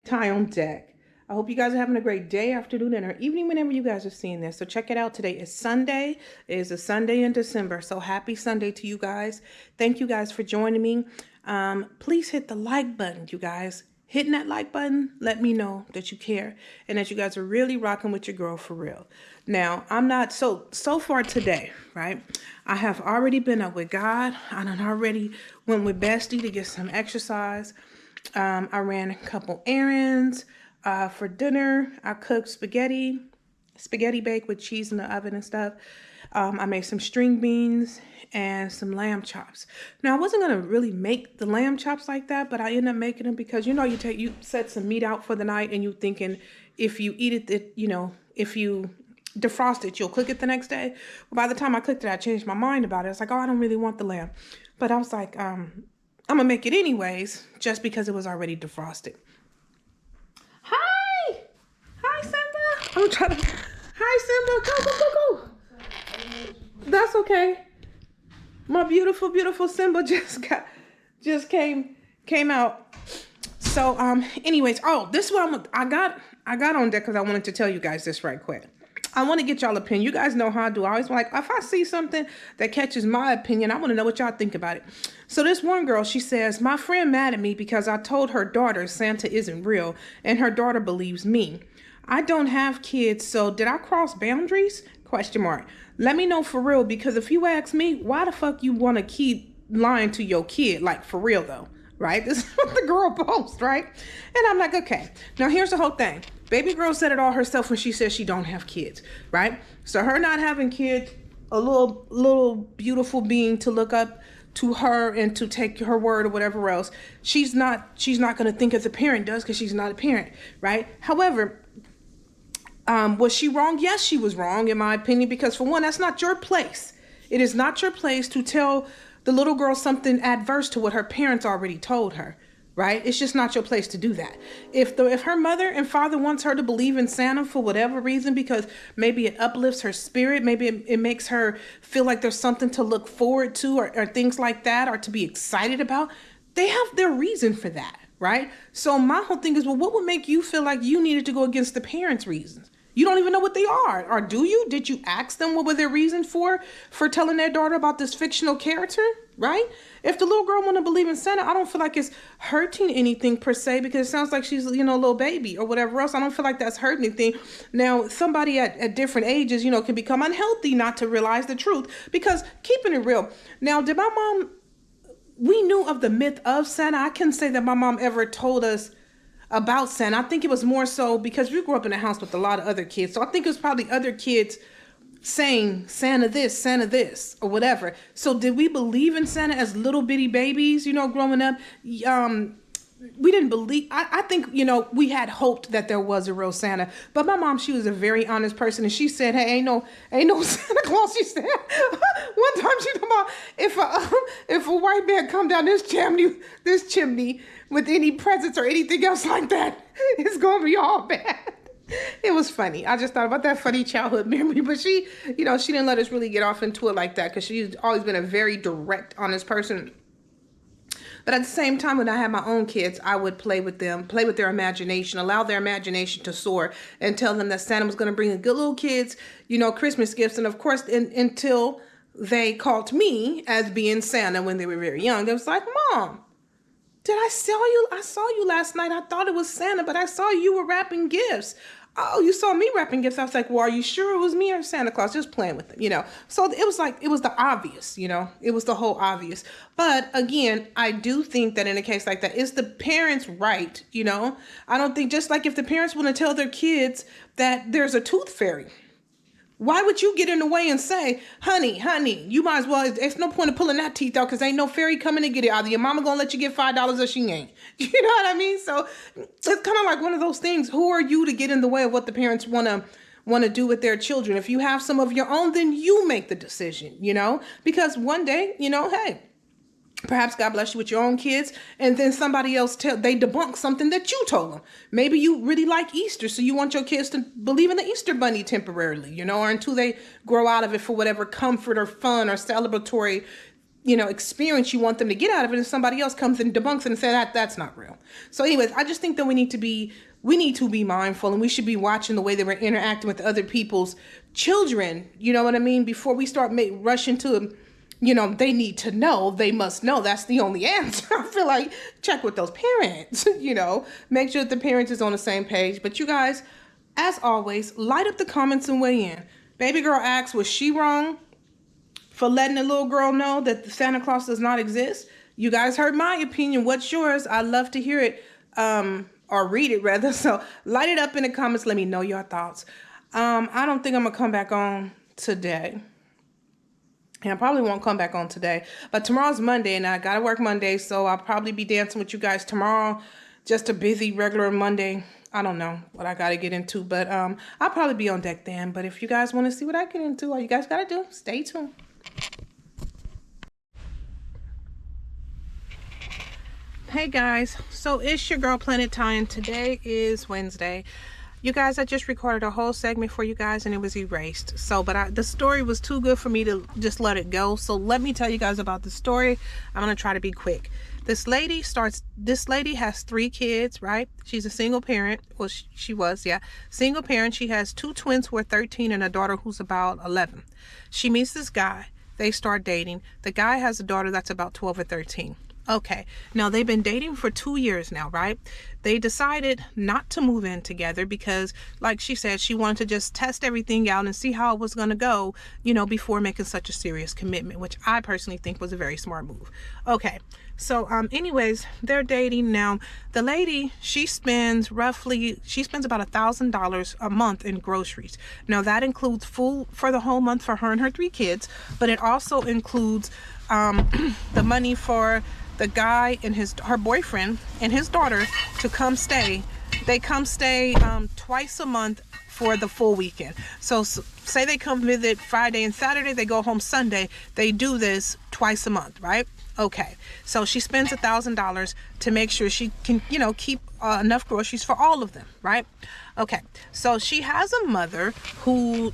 Tie on deck. I hope you guys are having a great day, afternoon, and or evening whenever you guys are seeing this. So check it out. Today is Sunday. It is a Sunday in December. So happy Sunday to you guys. Thank you guys for joining me. Please hit the like button, you guys. Hitting that like button, let me know that you care and that you guys are really rocking with your girl for real. Now, I'm not so far today, right? I have already been up with God. I done already went with Bestie to get some exercise. I ran a couple errands for dinner. I cooked spaghetti bake with cheese in the oven and stuff. I made some string beans and some lamb chops. Now, I wasn't gonna really make the lamb chops like that, but I ended up making them because you set some meat out for the night and you thinking if you eat it, if you defrost it, you'll cook it the next day. Well, by the time I cooked it, I changed my mind about it. I was like, oh, I don't really want the lamb, but I was like, I'm gonna make it anyways, just because it was already defrosted. Hi, Simba. I'm trying to. Hi, Simba. Go. That's okay. My beautiful Simba just came out. So anyways, this is what I got on deck because I wanted to tell you guys this right quick. I want to get y'all opinion. You guys know how I do. I always like, if I see something that catches my opinion, I want to know what y'all think about it. So this one girl, she says, my friend mad at me because I told her daughter Santa isn't real and her daughter believes me. I don't have kids, so did I cross boundaries? ? Let me know for real, because if you ask me, why the fuck you want to keep lying to your kid? Like, for real though, right? This is what the girl posts, right? And I'm like, okay, now here's the whole thing. Baby girl said it all herself when she says she don't have kids, right? So her not having kids, a little beautiful being to look up to her and to take her word or whatever else. She's not going to think as a parent does because she's not a parent, right? However, was she wrong? Yes, she was wrong in my opinion, because for one, that's not your place. It is not your place to tell the little girl something adverse to what her parents already told her. Right? It's just not your place to do that. If her mother and father wants her to believe in Santa for whatever reason, because maybe it uplifts her spirit, maybe it makes her feel like there's something to look forward to or things like that, or to be excited about, they have their reason for that, right? So my whole thing is, well, what would make you feel like you needed to go against the parents' reasons? You don't even know what they are. Or do you? Did you ask them what were their reasons for telling their daughter about this fictional character, right? If the little girl want to believe in Santa, I don't feel like it's hurting anything per se, because it sounds like she's, a little baby or whatever else. I don't feel like that's hurting anything. Now, somebody at different ages, can become unhealthy not to realize the truth, because keeping it real. Now, did my mom, we knew of the myth of Santa. I couldn't say that my mom ever told us about Santa. I think it was more so because we grew up in a house with a lot of other kids. So I think it was probably other kids saying Santa this, or whatever. So did we believe in Santa as little bitty babies, growing up? We didn't believe, I think, we had hoped that there was a real Santa. But my mom, she was a very honest person, and she said, hey, ain't no Santa Claus, she said. One time she talked about, if a white man come down this chimney with any presents or anything else like that, it's gonna be all bad. It was funny. I just thought about that funny childhood memory, but she didn't let us really get off into it like that, because she's always been a very direct, honest person. But at the same time, when I had my own kids, I would play with them, play with their imagination, allow their imagination to soar, and tell them that Santa was going to bring the good little kids, Christmas gifts. And of course, until they called me as being Santa when they were very young, they was like, Mom, I saw you last night. I thought it was Santa, but I saw you were wrapping gifts. Oh, you saw me wrapping gifts. I was like, well, are you sure it was me or Santa Claus? Just playing with them, So it was the obvious, it was the whole obvious. But again, I do think that in a case like that, it's the parents' right, I don't think, just like if the parents want to tell their kids that there's a tooth fairy, why would you get in the way and say, honey, you might as well, there's no point of pulling that teeth out because ain't no fairy coming to get it. Either your mama gonna let you get $5 or she ain't. You know what I mean? So it's kind of like one of those things. Who are you to get in the way of what the parents want to do with their children? If you have some of your own, then you make the decision, because one day, hey, perhaps God bless you with your own kids, and then somebody else they debunk something that you told them. Maybe you really like Easter, so you want your kids to believe in the Easter bunny temporarily, or until they grow out of it for whatever comfort or fun or celebratory experience you want them to get out of it, and somebody else comes and debunks it and says that's not real. So anyways, I just think that we need to be mindful, and we should be watching the way that we're interacting with other people's children. You know what I mean? Before we start rushing to them, they need to know, they must know. That's the only answer. I feel like check with those parents, make sure that the parents is on the same page. But you guys, as always, light up the comments and weigh in. Baby girl asks, was she wrong for letting the little girl know that the Santa Claus does not exist? You guys heard my opinion. What's yours? I'd love to hear it, or read it rather. So light it up in the comments. Let me know your thoughts. I don't think I'm gonna come back on today. And I probably won't come back on today, but tomorrow's Monday and I gotta work Monday. So I'll probably be dancing with you guys tomorrow. Just a busy regular Monday. I don't know what I gotta get into, but I'll probably be on deck then. But if you guys want to see what I get into, all you guys gotta do, stay tuned. Hey guys, so it's your girl Planet Ty, and today is Wednesday. You guys, I just recorded a whole segment for you guys and it was erased. So, but the story was too good for me to just let it go. So let me tell you guys about the story. I'm going to try to be quick. This lady has 3 kids, right? She's a single parent. Well, she was, yeah. Single parent. She has 2 twins who are 13 and a daughter who's about 11. She meets this guy. They start dating. The guy has a daughter that's about 12 or 13. Okay, now they've been dating for 2 years now, right? They decided not to move in together because, like she said, she wanted to just test everything out and see how it was going to go, before making such a serious commitment, which I personally think was a very smart move. Okay, so anyways, they're dating now. The lady, she spends about $1,000 a month in groceries. Now that includes food for the whole month for her and her 3 kids, but it also includes the money for the guy and her boyfriend and his daughter to come stay. They come stay twice a month for the full weekend. So say they come visit Friday and Saturday, they go home Sunday. They do this twice a month, right? Okay, so she spends $1,000 to make sure she can, keep enough groceries for all of them, right? Okay, so she has a mother who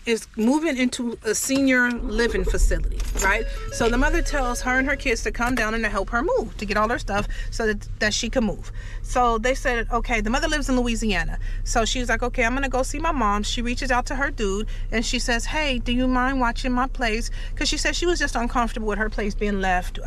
is moving into a senior living facility, right? So the mother tells her and her kids to come down and to help her move, to get all her stuff so that she can move. So they said, okay, the mother lives in Louisiana. So she's like, okay, I'm gonna go see my mom. She reaches out to her dude and she says, hey, do you mind watching my place? Because she said she was just uncomfortable with her place being left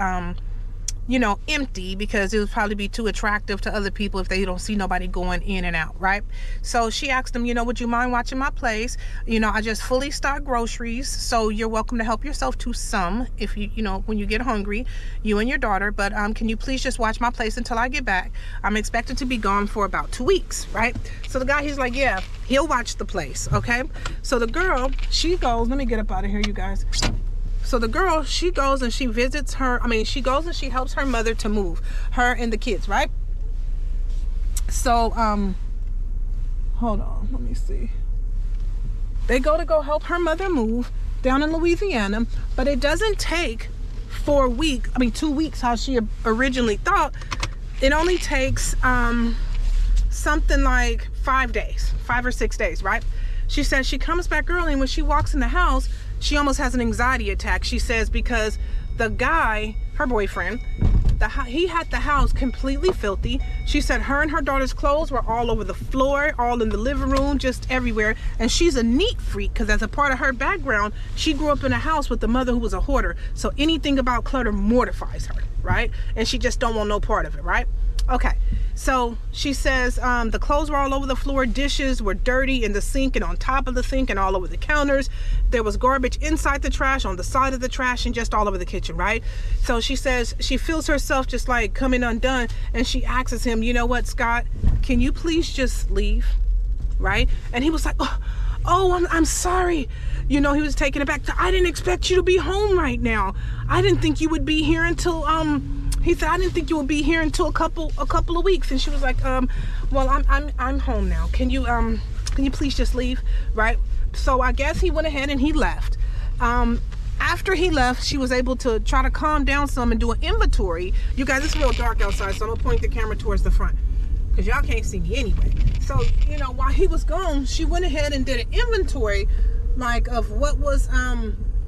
empty, because it would probably be too attractive to other people if they don't see nobody going in and out, right? So she asked him, would you mind watching my place? I just fully stock groceries, so you're welcome to help yourself to some if when you get hungry, you and your daughter, but can you please just watch my place until I get back? I'm expected to be gone for about 2 weeks, right? So the guy, he's like, yeah, he'll watch the place, okay? So the girl, she goes, let me get up out of here, you guys. So the girl, she goes and she visits she goes and she helps her mother to move, her and the kids, right? So, hold on, let me see. They go help her mother move down in Louisiana, but it doesn't take 2 weeks, how she originally thought. It only takes, something like 5 or 6 days, right? She says she comes back early, and when she walks in the house, she almost has an anxiety attack. She says because the guy, her boyfriend, he had the house completely filthy. She said her and her daughter's clothes were all over the floor, all in the living room, just everywhere. And she's a neat freak because as a part of her background, she grew up in a house with a mother who was a hoarder. So anything about clutter mortifies her, right? And she just don't want no part of it, right? Okay, so she says the clothes were all over the floor, dishes were dirty in the sink and on top of the sink and all over the counters. There was garbage inside the trash, on the side of the trash, and just all over the kitchen, right? So she says she feels herself just like coming undone, and she asks him, you know what, Scott, can you please just leave, right? And he was like, oh, I'm sorry. He was taken aback. I didn't expect you to be home right now. I didn't think you would be here until, he said, I didn't think you would be here until a couple of weeks. And she was like, well, I'm home now. Can you please just leave, right? So I guess he went ahead and he left. After he left, she was able to try to calm down some and do an inventory. You guys, it's real dark outside, so I'm gonna point the camera towards the front because y'all can't see me anyway. So, while he was gone, she went ahead and did an inventory, like, of what was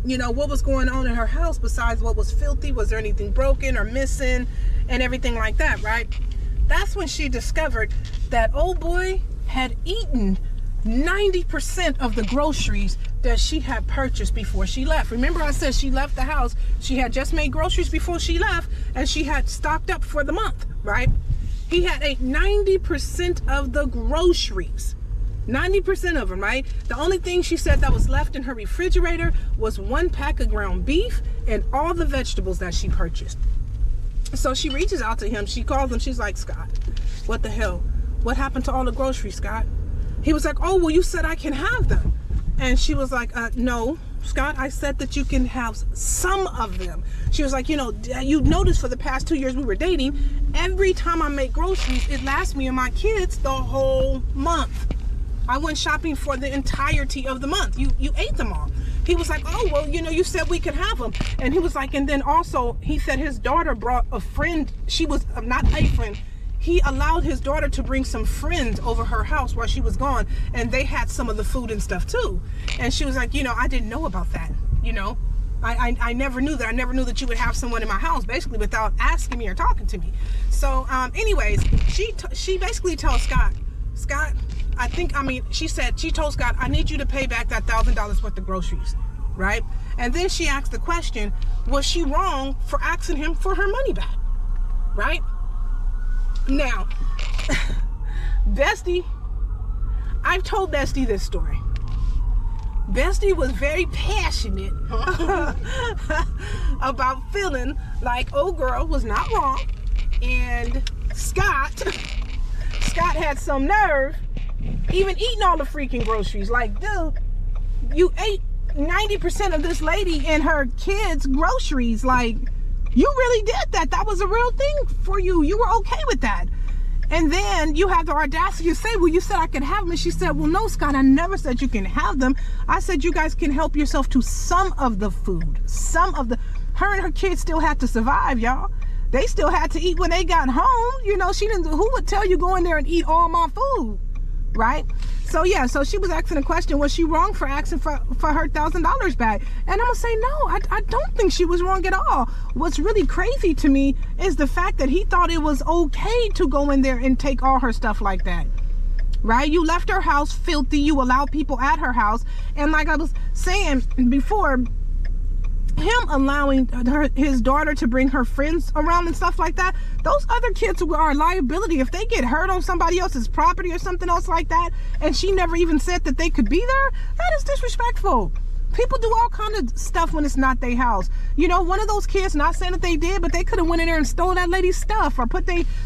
you know, what was going on in her house besides what was filthy. Was there anything broken or missing and everything like that, right? That's when she discovered that old boy had eaten 90% of the groceries that she had purchased before she left. Remember I said she left the house, she had just made groceries before she left, and she had stocked up for the month, right? He had ate 90% of the groceries. 90% of them, right? The only thing she said that was left in her refrigerator was 1 pack of ground beef and all the vegetables that she purchased. So she reaches out to him, she calls him, she's like, Scott, what the hell? What happened to all the groceries, Scott? He was like, oh, well, you said I can have them. And she was like, no, Scott, I said that you can have some of them. She was like, you know, you noticed for the past 2 years we were dating, every time I make groceries, it lasts me and my kids the whole month. I went shopping for the entirety of the month. You ate them all. He was like, oh, well, you know, you said we could have them. And he was like, and then also he said his daughter brought a friend. She was not a friend. He allowed his daughter to bring some friends over her house while she was gone, and they had some of the food and stuff too. And she was like, you know, I didn't know about that. You know, I never knew that. I never knew that you would have someone in my house, basically, without asking me or talking to me. So anyways, she basically tells Scott, she told Scott, I need you to pay back that $1,000 worth of groceries, right? And then she asked the question, was she wrong for asking him for her money back, right? Now, Bestie, I've told Bestie this story. Bestie was very passionate about feeling like old girl was not wrong, and Scott had some nerve even eating all the freaking groceries. Like, dude, you ate 90% of this lady and her kids' groceries. Like, you really did that. That was a real thing for you. You were okay with that. And then you have the audacity to say, well, you said I could have them. And she said, well, no, Scott, I never said you can have them. I said you guys can help yourself to some of the food. Her and her kids still had to survive, y'all. They still had to eat when they got home. You know, who would tell you go in there and eat all my food, right? So yeah, so she was asking a question, was she wrong for asking for her $1,000 back? And I'm gonna say, no, I don't think she was wrong at all. What's really crazy to me is the fact that he thought it was okay to go in there and take all her stuff like that, right? You left her house filthy, you allowed people at her house, and like I was saying before, him allowing his daughter to bring her friends around and stuff like that, those other kids are a liability. If they get hurt on somebody else's property or something else like that, and she never even said that they could be there, that is disrespectful. People do all kind of stuff when it's not their house. You know, one of those kids, not saying that they did, but they could have went in there and stole that lady's stuff, or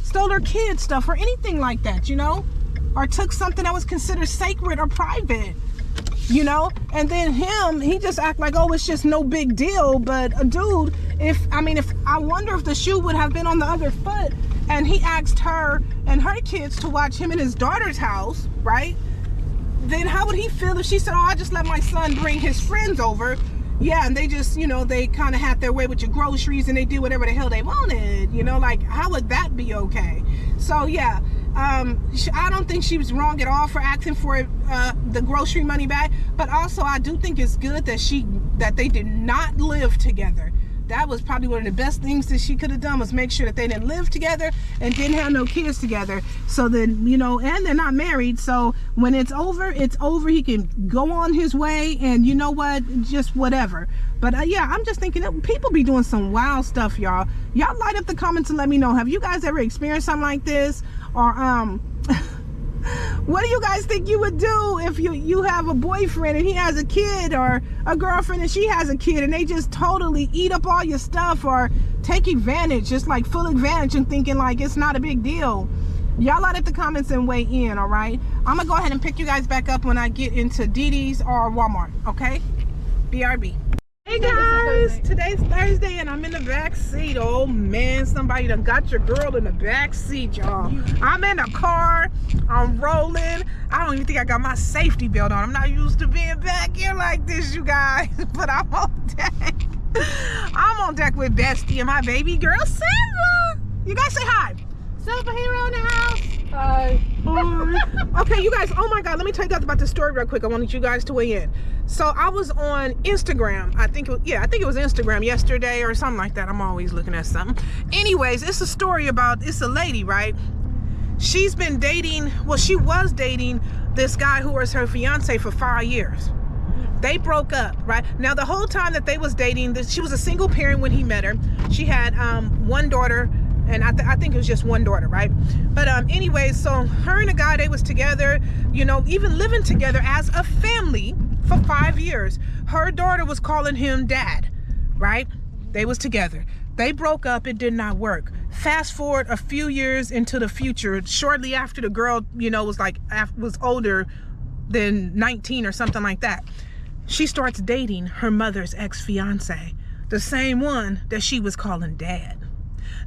stole her kid's stuff, or anything like that, you know, or took something that was considered sacred or private. You know, and then he just act like, oh, it's just no big deal. But dude, if I wonder if the shoe would have been on the other foot and he asked her and her kids to watch him in his daughter's house, right? Then how would he feel if she said, oh, I just let my son bring his friends over? Yeah, and they just, you know, they kind of had their way with your groceries and they did whatever the hell they wanted. You know, like, how would that be okay? So yeah, I don't think she was wrong at all for asking for the grocery money back, but also I do think it's good that they did not live together. That was probably one of the best things that she could have done, was make sure that they didn't live together and didn't have no kids together. So then, you know, and they're not married. So when it's over, it's over. He can go on his way, and you know what, just whatever. But yeah, I'm just thinking that people be doing some wild stuff, y'all. Y'all light up the comments and let me know. Have you guys ever experienced something like this? Or what do you guys think you would do if you have a boyfriend and he has a kid, or a girlfriend and she has a kid, and they just totally eat up all your stuff or take advantage, just like full advantage, and thinking like it's not a big deal? Y'all light up the comments and weigh in, all right? I'm gonna go ahead and pick you guys back up when I get into DD's or Walmart, okay? BRB. Hey guys, today's Thursday and I'm in the back seat. Oh man, somebody done got your girl in the back seat, y'all. I'm in the car, I'm rolling. I don't even think I got my safety belt on. I'm not used to being back here like this, you guys, but I'm on deck. I'm on deck with Bestie and my baby girl, Simba. You guys say hi. Superhero in the house. Hi. Okay, you guys, oh my God, let me tell you guys about this story real quick. I wanted you guys to weigh in. So I was on Instagram. I think it was Instagram yesterday or something like that. I'm always looking at something. Anyways, it's a story about, it's a lady, right? She's been dating, well, she was dating this guy who was her fiance for 5 years. They broke up, right? Now, the whole time that they was dating, she was a single parent when he met her. She had one daughter, and I think it was just one daughter, right? But anyway, so her and the guy, they was together, you know, even living together as a family for 5 years. Her daughter was calling him dad, right? They was together. They broke up. It did not work. Fast forward a few years into the future, shortly after the girl, you know, was older than 19 or something like that. She starts dating her mother's ex-fiance, the same one that she was calling dad.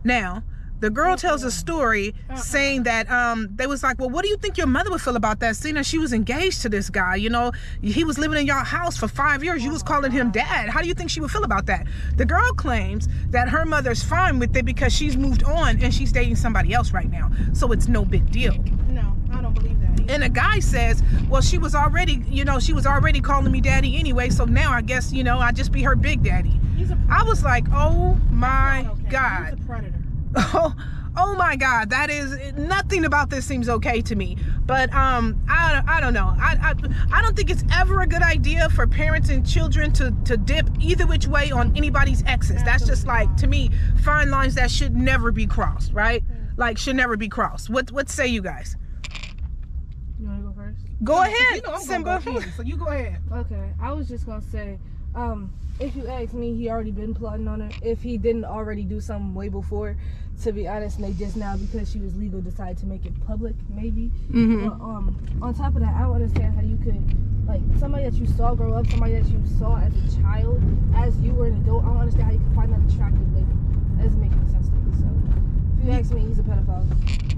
Now, the girl tells a story saying that they was like, well, what do you think your mother would feel about that, seeing that she was engaged to this guy? You know, he was living in your house for 5 years. You was calling him dad. How do you think she would feel about that? The girl claims that her mother's fine with it because she's moved on and she's dating somebody else right now. So it's no big deal. No, I don't believe that either. And the guy says, well, she was already calling me daddy anyway. So now I guess, you know, I just be her big daddy. I was like, oh my God. He's a predator. Oh my God, that is, nothing about this seems okay to me. But I don't know. I don't think it's ever a good idea for parents and children to dip either which way on anybody's exes. That's just like, to me, fine lines that should never be crossed, right? Like, should never be crossed. What say you guys? You want to go first? Go ahead, you know Simba. So you go ahead. Okay, I was just gonna say, if you ask me, he already been plotting on her. If he didn't already do something way before, to be honest, and they just now, because she was legal, decided to make it public, maybe. Mm-hmm. But on top of that, I don't understand how you could, like, somebody that you saw grow up, somebody that you saw as a child, as you were an adult, I don't understand how you could find that attractive later. That doesn't make any sense to me. So, if you ask me, he's a pedophile.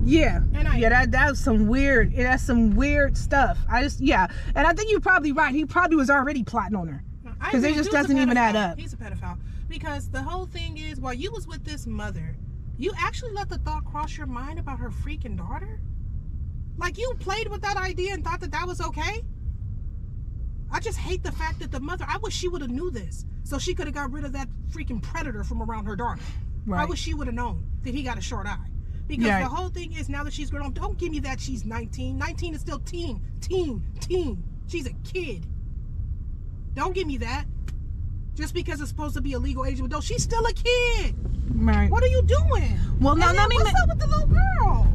Yeah, that's some weird stuff. And I think you're probably right. He probably was already plotting on her. Because it just doesn't even add up. He's a pedophile. Because the whole thing is, while you was with this mother, you actually let the thought cross your mind about her freaking daughter? Like, you played with that idea and thought that was okay? I just hate the fact that the mother, I wish she would have knew this, so she could have got rid of that freaking predator from around her daughter. Right. I wish she would have known that he got a short eye. Because the whole thing is, now that she's grown up, don't give me that she's 19. 19 is still teen. She's a kid. Don't give me that. Just because it's supposed to be a legal age of adult, she's still a kid. Right. What are you doing? Well, no, what's up with the little girl?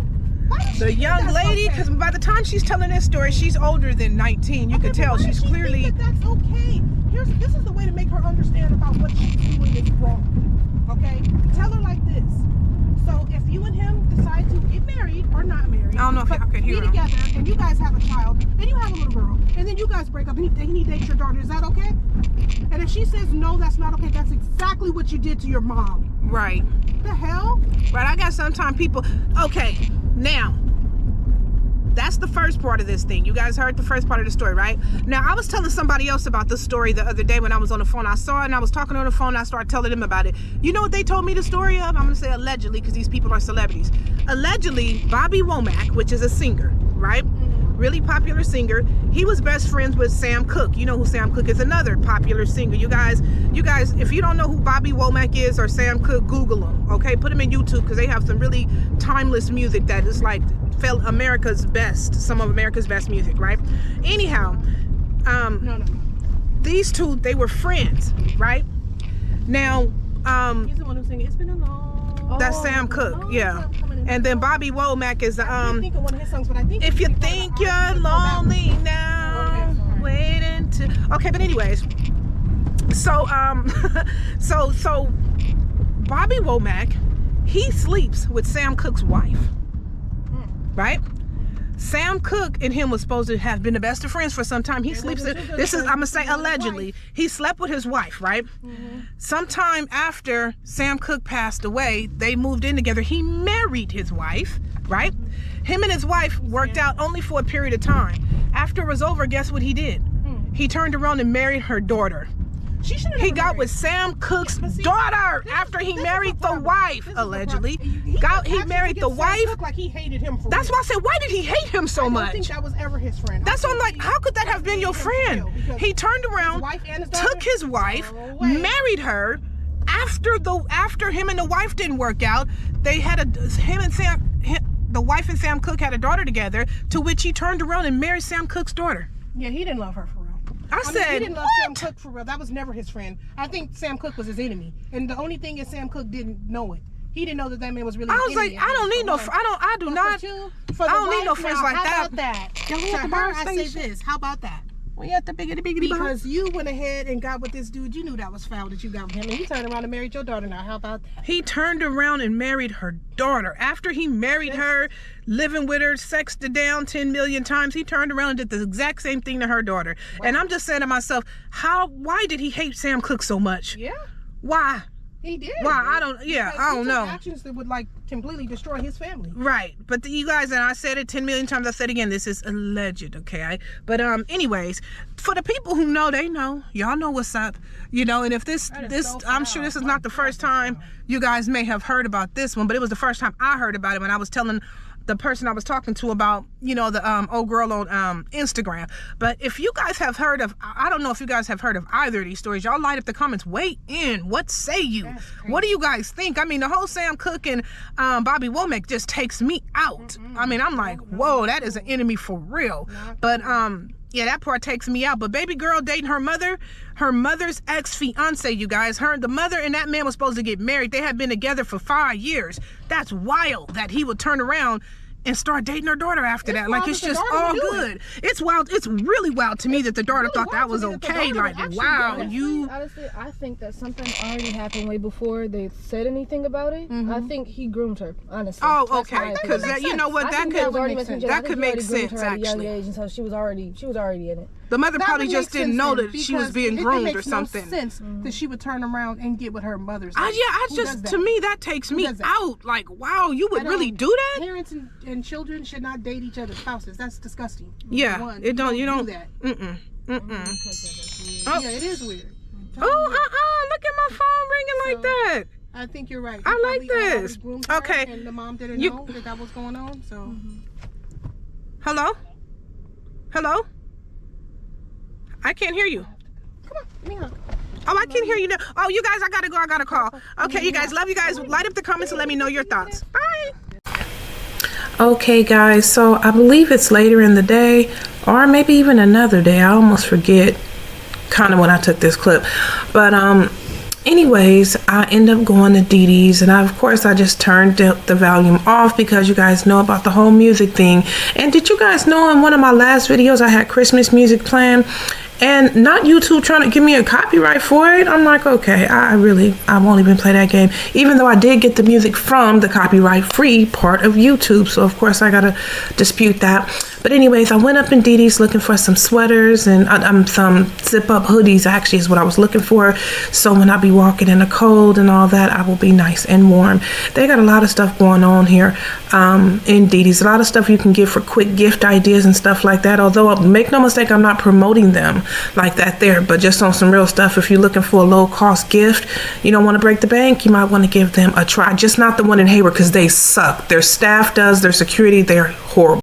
The young lady, because by the time she's telling this story, she's older than 19. You could tell she's clearly. That's okay. This is the way to make her understand about what she's doing is wrong. Okay? Tell her like this. So if you and him decide to get married or not married, I don't know if I can hear be together, and you guys have a child, and you have a little girl, and then you guys break up, and he dates your daughter, is that okay? And if she says no, that's not okay, that's exactly what you did to your mom. Right. The hell? Right, I got sometimes people, okay, now, that's the first part of this thing. You guys heard the first part of the story, right? Now, I was telling somebody else about this story the other day when I was on the phone. I saw it and I was talking on the phone and I started telling them about it. You know what they told me the story of? I'm going to say allegedly because these people are celebrities. Allegedly, Bobby Womack, which is a singer, right? Really popular singer. He was best friends with Sam Cooke. You know who Sam Cooke is, another popular singer. You guys, if you don't know who Bobby Womack is or Sam Cooke, Google them, okay? Put them in YouTube because they have some really timeless music that is like America's best, some of America's best music, right? Anyhow, these two, they were friends, right? Now, he's the one who's singing, it's been a long. That's Sam Cooke, yeah. And then Bobby Womack is I can't think of one of his songs, but I think if you think you're lonely now, wait until. Okay, but anyways, so so Bobby Womack, he sleeps with Sam Cooke's wife. Right? Sam Cooke and him was supposed to have been the best of friends for some time. He sleeps. This is, I'm gonna say allegedly. He slept with his wife, right? Sometime after Sam Cooke passed away, they moved in together. He married his wife, right? Him and his wife worked out only for a period of time. After it was over, guess what he did? He turned around and married her daughter. She should have. He got with Sam Cooke's daughter after he married the wife, allegedly. He married the wife. Like he hated him for That's why I said, why did he hate him so much? I don't think that was ever his friend. That's why I'm like, how could that have been your friend? He turned around, took his wife, married her. After him and the wife didn't work out, they had the wife and Sam Cooke had a daughter together, to which he turned around and married Sam Cooke's daughter. Yeah, he didn't love her for real. I said, he didn't love what? Sam Cooke for real. That was never his friend. I think Sam Cooke was his enemy. And the only thing is Sam Cooke didn't know it. He didn't know that man was really I was like, I don't need no, I don't need no friends like that. How about that? To her, I say this. How about that? We at the biggity Because you went ahead and got with this dude, you knew that was foul that you got with him, and he turned around and married your daughter now. How about that? He turned around and married her daughter. After he married her, living with her, sexed her down 10 million times, he turned around and did the exact same thing to her daughter. Wow. And I'm just saying to myself, why did he hate Sam Cooke so much? Yeah. Why? He did. Why? I don't know. Actions that would like completely destroy his family. Right. But you guys, and I said it 10 million times, I said it again, this is alleged, okay? But anyways, for the people who know, they know. Y'all know what's up. You know, and if I'm sure this is not the first time you guys may have heard about this one, but it was the first time I heard about it when I was telling the person I was talking to about, you know, the old girl on Instagram. But if you guys have heard of, I don't know if you guys have heard of either of these stories, y'all light up the comments, weigh in. What say you? What do you guys think? I mean, the whole Sam Cooke and Bobby Womack just takes me out. I mean, I'm like, whoa, that is an enemy for real. But yeah, that part takes me out. But baby girl dating her mother's ex-fiance, you guys. The mother and that man was supposed to get married. They had been together for 5 years. That's wild that he would turn around and start dating her daughter after that. Like, it's just all good. It's wild. It's really wild to me that the daughter thought that was okay. Like, wow, honestly, I think that something already happened way before they said anything about it. I think he groomed her, honestly. Oh, okay. Because you know what, that could make sense, at a young actually. age, and so she was already in it. The mother probably just didn't know that she was being groomed or something. It makes no sense that she would turn around and get with her mother's. To me, that takes me out. Like, wow, you would really do that? Parents and children should not date each other's spouses. That's disgusting. Yeah, you don't do that. Yeah, it is weird. Look at my phone ringing like that. I think you're right. I like this. Okay. And the mom didn't know that was going on. So. Hello? I can't hear you. Come on, let me hug. Oh, I can hear you now. Oh, you guys, I gotta go. I got a call. Okay, you guys, love you guys. Light up the comments and let me know your thoughts. Bye. Okay, guys, so I believe it's later in the day, or maybe even another day. I almost forget kind of when I took this clip. But anyways, I end up going to Dee Dee's, and of course I just turned the volume off because you guys know about the whole music thing. And did you guys know in one of my last videos I had Christmas music playing, and not YouTube trying to give me a copyright for it? I'm like, okay, I won't even play that game, even though I did get the music from the copyright free part of YouTube. So of course I gotta dispute that. But anyways, I went up in Dee Dee's looking for some sweaters and some zip up hoodies, actually is what I was looking for. So when I be walking in the cold and all that, I will be nice and warm. They got a lot of stuff going on here in Dee Dee's. A lot of stuff you can get for quick gift ideas and stuff like that. Although, make no mistake, I'm not promoting them like that there, but just on some real stuff. If you're looking for a low cost gift, you don't want to break the bank, you might want to give them a try. Just not the one in Hayward, because they suck. Their staff does, their security, they're horrible.